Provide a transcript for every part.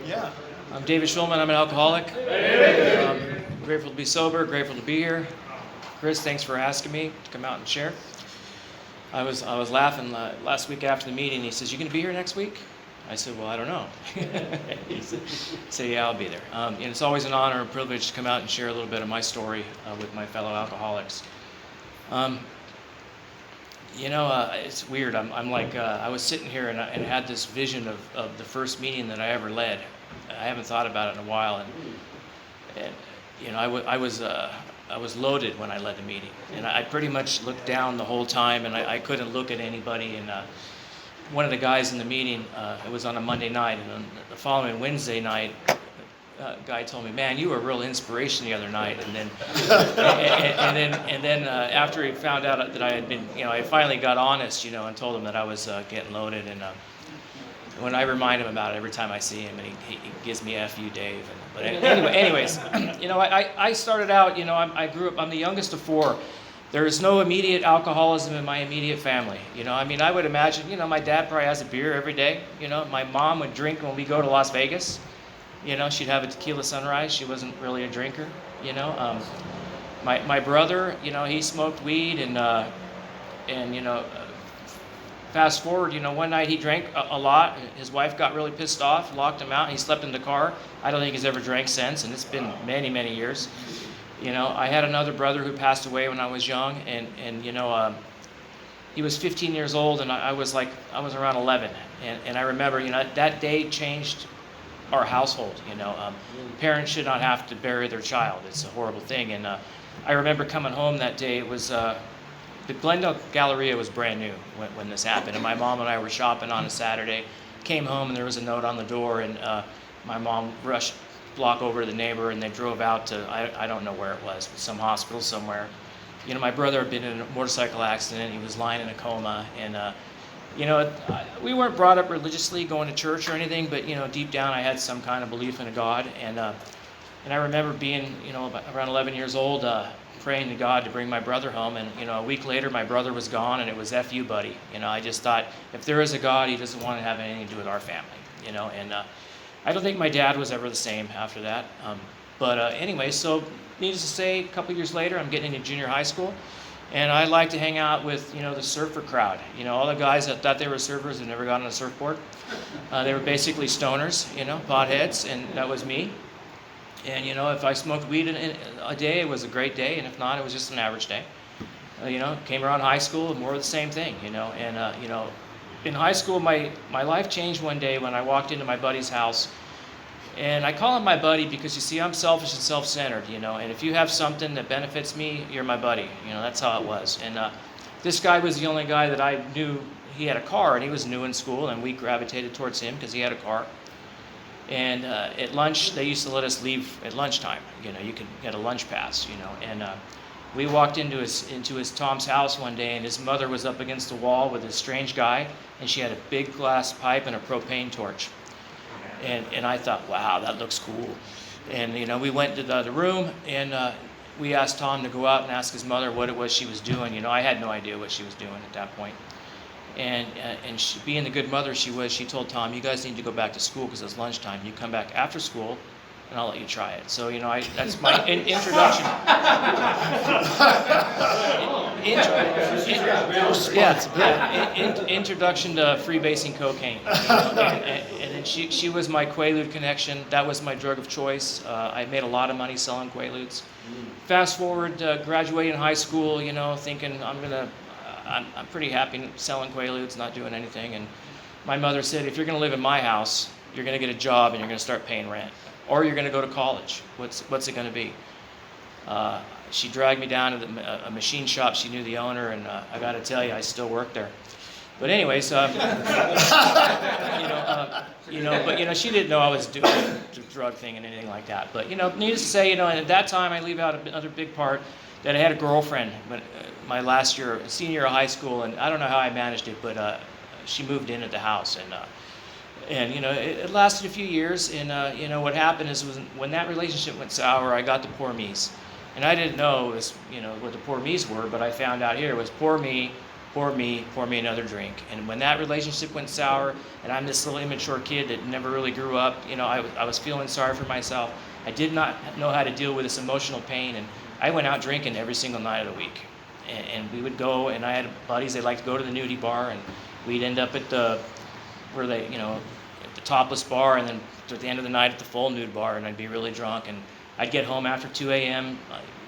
Yeah. I'm David Schulman. I'm an alcoholic. Grateful to be sober. Grateful to be here. Chris, thanks for asking me to come out and share. I was laughing last week after the meeting. He says, "You gonna be here next week?" I said, "Well, I don't know." He said, "Yeah, I'll be there." And it's always an honor and privilege to come out and share a little bit of my story with my fellow alcoholics. It's weird. I'm like, I was sitting here and had this vision of the first meeting that I ever led. I haven't thought about it in a while, and I was loaded when I led the meeting, and I pretty much looked down the whole time, and I couldn't look at anybody. And one of the guys in the meeting, it was on a Monday night, and on the following Wednesday night, guy told me, "Man, you were a real inspiration the other night." And then, and then after he found out that I had been, I finally got honest, and told him that I was getting loaded. And when I remind him about it every time I see him, and he gives me "F you, Dave." But anyways, I started out, I grew up. I'm the youngest of four. There is no immediate alcoholism in my immediate family. I would imagine, my dad probably has a beer every day. My mom would drink when we go to Las Vegas. She'd have a tequila sunrise. She wasn't really a drinker. My brother, he smoked weed, and fast forward, one night he drank a lot. His wife got really pissed off, locked him out, and he slept in the car. I don't think he's ever drank since, and it's been many, many years. I had another brother who passed away when I was young, and he was 15 years old, and I was around 11, and I remember, that day changed our household. Parents should not have to bury their child. It's a horrible thing. And I remember coming home that day. It was the Glendale Galleria was brand new when this happened, and my mom and I were shopping on a Saturday. Came home and there was a note on the door, and my mom rushed block over to the neighbor, and they drove out to I don't know where it was, but some hospital somewhere. My brother had been in a motorcycle accident. He was lying in a coma, and we weren't brought up religiously going to church or anything, but deep down I had some kind of belief in a God, and I remember being around 11 years old, praying to God to bring my brother home, and a week later my brother was gone, and it was "F you, buddy." I just thought, if there is a God, he doesn't want to have anything to do with our family. And I don't think my dad was ever the same after that. But anyway, so needless to say, a couple years later, I'm getting into junior high school. And I like to hang out with, the surfer crowd. All the guys that thought they were surfers and never got on a surfboard. They were basically stoners, potheads, and that was me. And, if I smoked weed a day, it was a great day, and if not, it was just an average day. Came around high school, more of the same thing, And, in high school, my life changed one day when I walked into my buddy's house. And I call him my buddy because, you see, I'm selfish and self-centered, and if you have something that benefits me, you're my buddy. That's how it was. And this guy was the only guy that I knew. He had a car, and he was new in school, and we gravitated towards him because he had a car. And at lunch, they used to let us leave at lunchtime. You could get a lunch pass, and we walked into his Tom's house one day, and his mother was up against the wall with this strange guy, and she had a big glass pipe and a propane torch. And I thought, wow, that looks cool. And, we went to the other room, and we asked Tom to go out and ask his mother what it was she was doing. I had no idea what she was doing at that point. And she, being the good mother she was, she told Tom, "You guys need to go back to school because it's lunchtime. You come back after school, and I'll let you try it." So, that's my introduction. Introduction to freebasing cocaine. And then she was my Quaalude connection. That was my drug of choice. I made a lot of money selling Quaaludes. Fast forward, graduating high school, thinking I'm pretty happy selling Quaaludes, not doing anything. And my mother said, "If you're going to live in my house, you're going to get a job and you're going to start paying rent. Or you're going to go to college. What's it going to be?" She dragged me down to a machine shop. She knew the owner, and I got to tell you, I still work there. But anyways, she didn't know I was doing the drug thing and anything like that. But needless to say, and at that time, I leave out another big part that I had a girlfriend my last year, senior year of high school, and I don't know how I managed it, but she moved in at the house, and it lasted a few years, and what happened is when that relationship went sour, I got the poor me's, and I didn't know it was what the poor me's were, but I found out here it was poor me pour me another drink. And when that relationship went sour, and I'm this little immature kid that never really grew up, I was feeling sorry for myself. I did not know how to deal with this emotional pain, and I went out drinking every single night of the week. And we would go, and I had buddies, they liked to go to the nudie bar, and we'd end up at the topless bar, and then at the end of the night at the full nude bar, and I'd be really drunk, and I'd get home after 2 a.m.,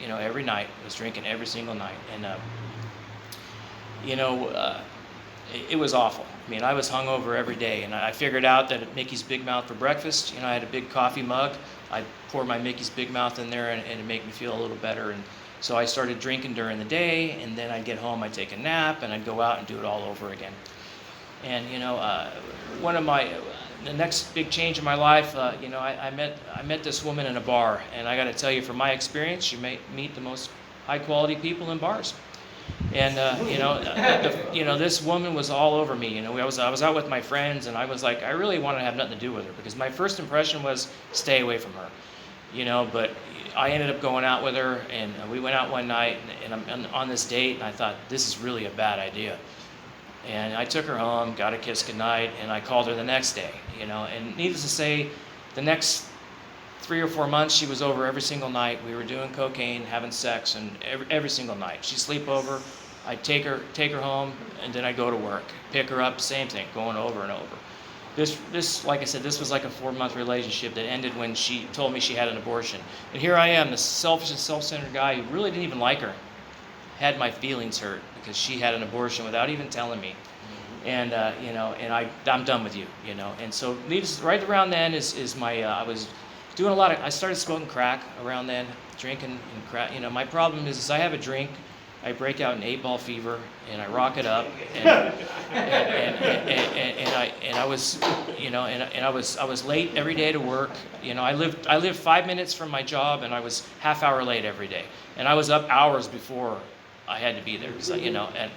every night. I was drinking every single night, and it was awful. I mean, I was hungover every day, and I figured out that at Mickey's Big Mouth for breakfast, I had a big coffee mug. I'd pour my Mickey's Big Mouth in there, and it'd make me feel a little better. And so I started drinking during the day, and then I'd get home, I'd take a nap, and I'd go out and do it all over again. And the next big change in my life, I met this woman in a bar, and I got to tell you, from my experience, you may meet the most high quality people in bars. And this woman was all over me. I was out with my friends, and I was like, I really wanted to have nothing to do with her, because my first impression was stay away from her. But I ended up going out with her, and we went out one night, and I'm on this date, and I thought, this is really a bad idea. And I took her home, got a kiss goodnight, and I called her the next day. And needless to say, the next 3 or 4 months, she was over every single night. We were doing cocaine, having sex, and every single night. She'd sleep over. I'd take her home, and then I'd go to work, pick her up, same thing, going over and over. This, like I said, this was like a 4-month relationship that ended when she told me she had an abortion. And here I am, this selfish and self-centered guy who really didn't even like her, had my feelings hurt because she had an abortion without even telling me. And I'm done with you, And so right around then is my I was doing I started smoking crack around then, drinking and crack. My problem is I have a drink, I break out in 8-ball fever, and I rock it up, and I was late every day to work. I lived 5 minutes from my job, and I was half-hour late every day, and I was up hours before I had to be there,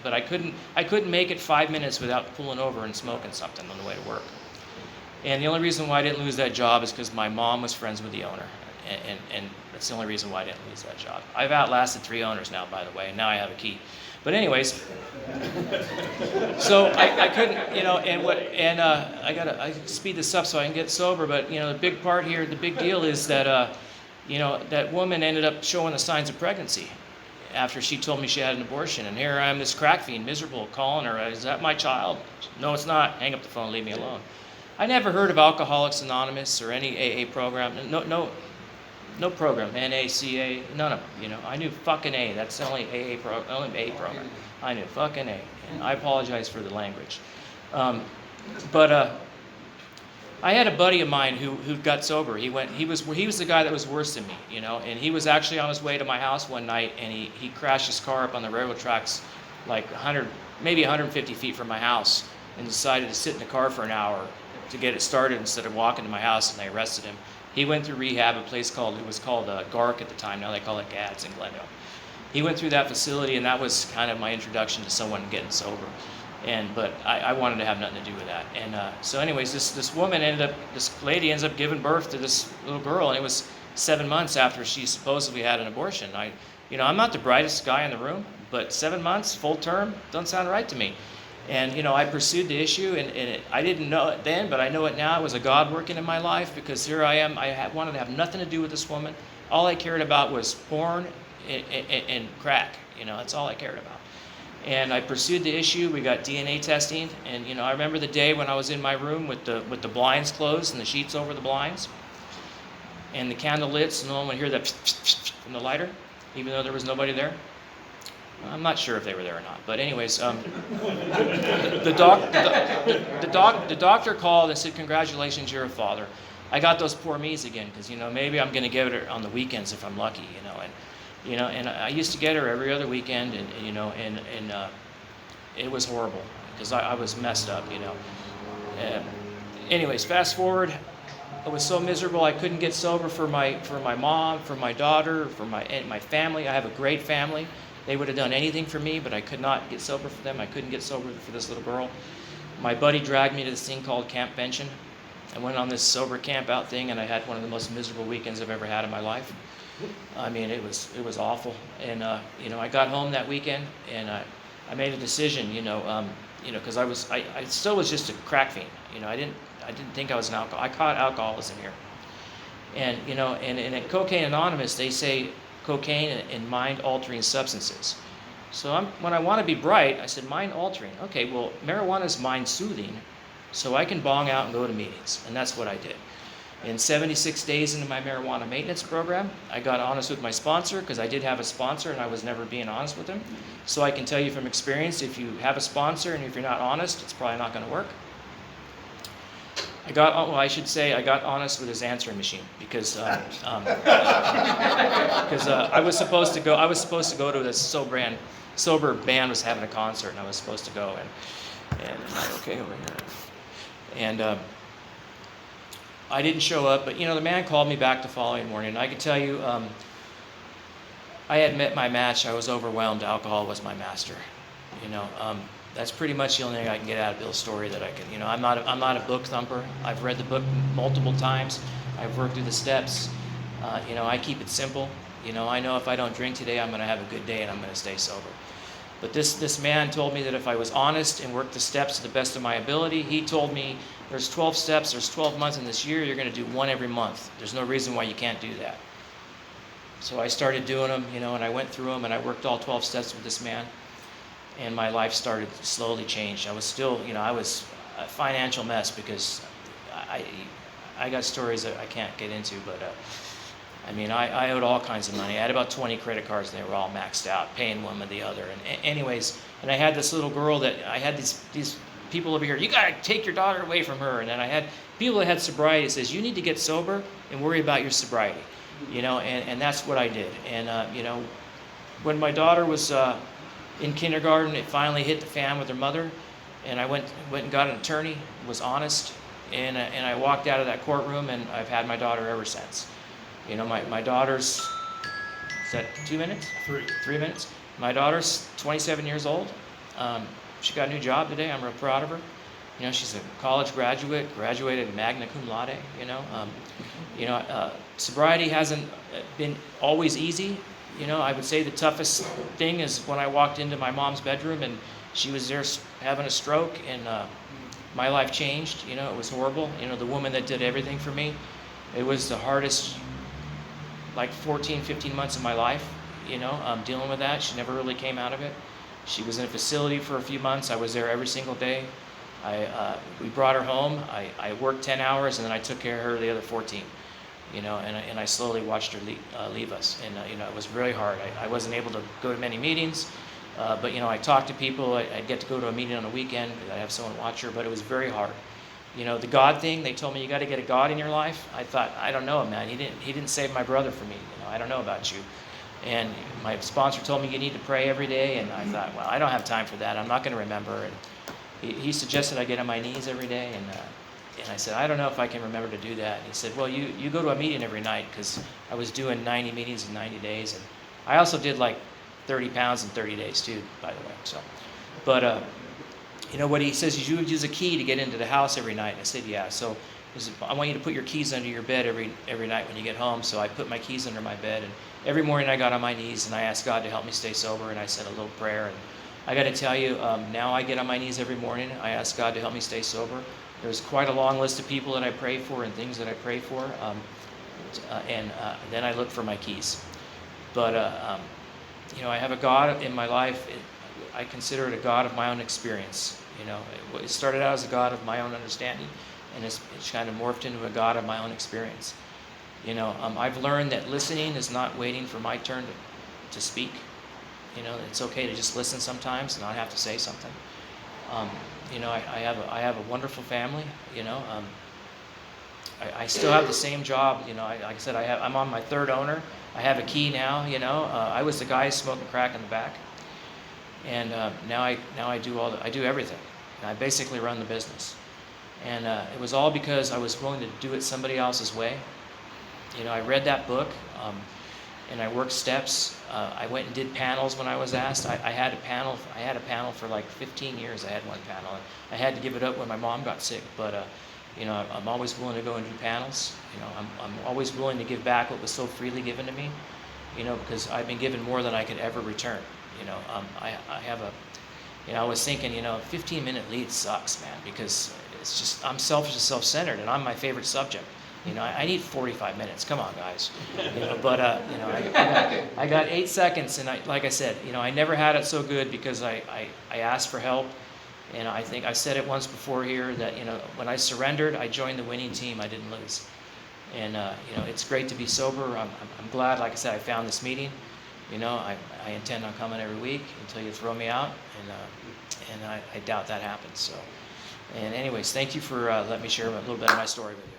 but I couldn't make it 5 minutes without pulling over and smoking something on the way to work. And the only reason why I didn't lose that job is because my mom was friends with the owner. And that's the only reason why I didn't lose that job. I've outlasted 3 owners now, by the way, and now I have a key. But anyways, so I couldn't, I speed this up so I can get sober. But the big part here, the big deal is that that woman ended up showing the signs of pregnancy after she told me she had an abortion. And here I am, this crack fiend, miserable, calling her, is that my child? No, it's not. Hang up the phone, leave me alone. I never heard of Alcoholics Anonymous or any AA program. No program, NACA, none of them. I knew fucking A. That's the only AA only A program. I knew fucking A, and I apologize for the language. But I had a buddy of mine who got sober. He was the guy that was worse than me, And he was actually on his way to my house one night, and he crashed his car up on the railroad tracks, like 150 feet from my house, and decided to sit in the car for an hour to get it started instead of walking to my house, and they arrested him. He went through rehab, it was called GARC at the time. Now they call it GADS in Glendale. He went through that facility, and that was kind of my introduction to someone getting sober. But I wanted to have nothing to do with that. And so anyways, this lady ends up giving birth to this little girl, and it was 7 months after she supposedly had an abortion. I'm not the brightest guy in the room, but 7 months, full term, doesn't sound right to me. And, I pursued the issue, and I didn't know it then, but I know it now. It was a God working in my life, because here I am. I wanted to have nothing to do with this woman. All I cared about was porn and crack. That's all I cared about. And I pursued the issue. We got DNA testing, and, I remember the day when I was in my room with the blinds closed and the sheets over the blinds, and the candle lit, so no one would hear that from the lighter, even though there was nobody there. I'm not sure if they were there or not, but anyways, the doctor called and said, "Congratulations, you're a father." I got those poor me's again, because maybe I'm going to get her on the weekends if I'm lucky, and I used to get her every other weekend, and it was horrible because I was messed up, Anyways, fast forward, I was so miserable I couldn't get sober for my mom, for my daughter, for my family. I have a great family. They would have done anything for me, but I could not get sober for them. I couldn't get sober for this little girl. My buddy dragged me to this thing called Camp Benson. I went on this sober camp out thing, and I had one of the most miserable weekends I've ever had in my life. I mean, it was awful. And I got home that weekend, and I made a decision, because I still was just a crack fiend. I didn't think I was an alcoholic. I caught alcoholism here. And, and at Cocaine Anonymous, they say cocaine and mind-altering substances. So when I want to be bright, I said mind-altering. Okay, well, marijuana is mind-soothing, so I can bong out and go to meetings. And that's what I did. In 76 days into my marijuana maintenance program, I got honest with my sponsor, because I did have a sponsor and I was never being honest with him. So I can tell you from experience, if you have a sponsor and if you're not honest, it's probably not going to work. I got honest with his answering machine, because I was supposed to go. I was supposed to go to this sober band was having a concert, and I was supposed to go. And okay over here. And I didn't show up, but the man called me back the following morning. And I can tell you, I had met my match. I was overwhelmed. Alcohol was my master. That's pretty much the only thing I can get out of Bill's story that I can. I'm not a book thumper. I've read the book multiple times. I've worked through the steps. I keep it simple. I know if I don't drink today, I'm going to have a good day and I'm going to stay sober. But this man told me that if I was honest and worked the steps to the best of my ability, he told me there's 12 steps, there's 12 months in this year, you're going to do one every month. There's no reason why you can't do that. So I started doing them, and I went through them and I worked all 12 steps with this man. And my life started to slowly change. I was still, I was a financial mess because I got stories that I can't get into, but I owed all kinds of money. I had about 20 credit cards and they were all maxed out, paying one with the other. And anyways, and I had this little girl that I had these people over here, you got to take your daughter away from her. And then I had people that had sobriety that says, you need to get sober and worry about your sobriety, and that's what I did. And, when my daughter was in kindergarten, it finally hit the fan with her mother, and I went and got an attorney, was honest, and I walked out of that courtroom, and I've had my daughter ever since. My daughter's, is that 2 minutes? 3 minutes. My daughter's 27 years old. She got a new job today. I'm real proud of her. She's a college graduated magna cum laude. Sobriety hasn't been always easy. I would say the toughest thing is when I walked into my mom's bedroom and she was there having a stroke, and my life changed. It was horrible. The woman that did everything for me, it was the hardest, 14, 15 months of my life, dealing with that. She never really came out of it. She was in a facility for a few months. I was there every single day. We brought her home. I worked 10 hours, and then I took care of her the other 14. And I slowly watched her leave us. And, it was really hard. I wasn't able to go to many meetings, but, I talked to people. I'd get to go to a meeting on a weekend because I have someone watch her, but it was very hard. The God thing, they told me you got to get a God in your life. I thought, I don't know, man. He didn't save my brother for me. I don't know about you. And my sponsor told me you need to pray every day, and I thought, well, I don't have time for that. I'm not going to remember. And he suggested I get on my knees every day, and I said, I don't know if I can remember to do that. And he said, well, you go to a meeting every night, because I was doing 90 meetings in 90 days. And I also did 30 pounds in 30 days too, by the way. So, but what he says is you would use a key to get into the house every night. And I said, yeah. So he said, I want you to put your keys under your bed every night when you get home. So I put my keys under my bed, and every morning I got on my knees and I asked God to help me stay sober, and I said a little prayer. And I got to tell you, now I get on my knees every morning. I ask God to help me stay sober. There's quite a long list of people that I pray for and things that I pray for, and then I look for my keys. But I have a God in my life. I consider it a God of my own experience. It started out as a God of my own understanding, and it's kind of morphed into a God of my own experience. I've learned that listening is not waiting for my turn to speak. It's okay to just listen sometimes and not have to say something. I have a wonderful family. I still have the same job. Like I said, I'm on my third owner. I have a key now. I was the guy smoking crack in the back, and now I do everything. I basically run the business, and it was all because I was willing to do it somebody else's way. I read that book, and I worked steps. I went and did panels when I was asked. I had a panel for 15 years. I had one panel. And I had to give it up when my mom got sick. But I'm always willing to go and do panels. I'm always willing to give back what was so freely given to me. Because I've been given more than I could ever return. I have I was thinking, 15-minute lead sucks, man, because it's just, I'm selfish and self-centered, and I'm my favorite subject. I need 45 minutes. Come on, guys. But I got 8 seconds, and like I said, I never had it so good because I asked for help, and I think I said it once before here that when I surrendered, I joined the winning team. I didn't lose, and it's great to be sober. I'm glad, like I said, I found this meeting. I intend on coming every week until you throw me out, and I doubt that happens. So. And anyways, thank you for letting me share a little bit of my story with you.